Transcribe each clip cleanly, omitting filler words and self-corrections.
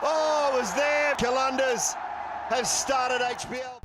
Oh, was there. Qalandars have started HBL.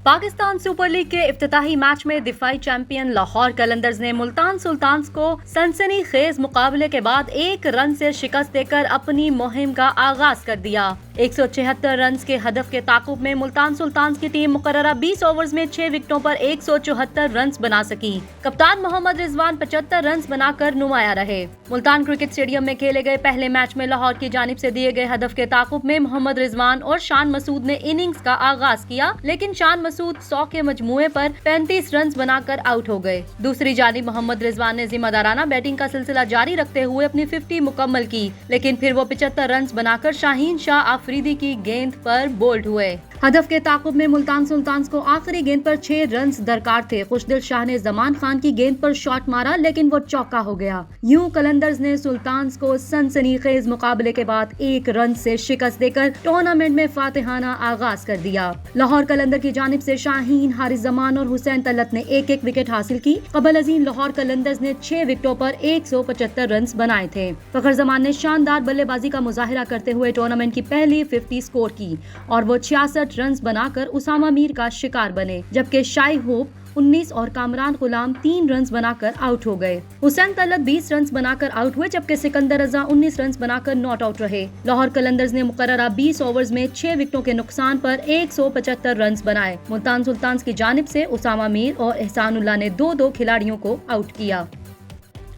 Pakistan super league के इफ्तिताही match में दिफाई champion Lahore Qalandars ने Multan sultans को सनसनीखेज मुकाबले के बाद 1 रन से शिकस्त देकर अपनी मुहिम का आगाज कर दिया। 176 रन के हदफ के ताकुब में मुल्तान सुल्तान्स की टीम मुकर्ररा 20 ओवर्स में 6 विकेटों पर 174 रन बना सकी। कप्तान मोहम्मद रिजवान 75 रन बनाकर नुमाया रहे। मुल्तान क्रिकेट स्टेडियम में खेले गए पहले मैच में लाहौर की जानिब से दिए गए हदफ के ताकुब में मोहम्मद रिजवान और शान मसूद ने इनिंग्स का आगाज किया, लेकिन शान मसूद 100 के मजमूए पर 35 रन बनाकर आउट हो गए। दूसरी जानिब मोहम्मद रिजवान ने जिम्मेदाराना बैटिंग का सिलसिला जारी रखते हुए अपनी 50 मुकम्मल की, लेकिन फिर वो 75 रन बनाकर शाहीन शाह आफरीदी की गेंद पर बोल्ड हुए। हदफ के ताकुब में मुल्तान सुल्तान्स को आखिरी गेंद पर 6 रन दरकार थे। खुशदिल शाह ने जमान खान की गेंद पर शॉट मारा, लेकिन वो चौका हो गया। यूं कलंदर्स ने सुल्तान्स को सनसनीखेज मुकाबले के बाद 1 रन से शिकस्त देकर टूर्नामेंट में फातिहाना आगाज कर दिया। लाहौर कलंदर की जानिब से शाहीन, हारिस जमान और हुसैन तलत ने 1-1 विकेट हासिल की। कबल अजीम लाहौर कलंदर्स ने 6 विकेटों पर 175 रन बनाए थे। फखर जमान ने शानदार बल्लेबाजी का मुजाहिरा करते हुए टूर्नामेंट की पहली 50 स्कोर की और वो 66 रन बनाकर उसामा मीर का शिकार बने, जबकि शाई होप 19 और कामरान गुलाम 3 रन बनाकर आउट हो गए। हुसैन तलत 20 रन बनाकर आउट हुए, जबकि सिकंदर रजा 19 रन बनाकर नॉट आउट रहे। लाहौर कलंदर्स ने मुकर्ररा 20 ओवर्स में 6 विकेटों के नुकसान पर 175 रन बनाए। मुल्तान सुल्तान्स की जानिब से उसामा मीर और एहसानुल्लाह ने 2-2 खिलाड़ियों को आउट किया।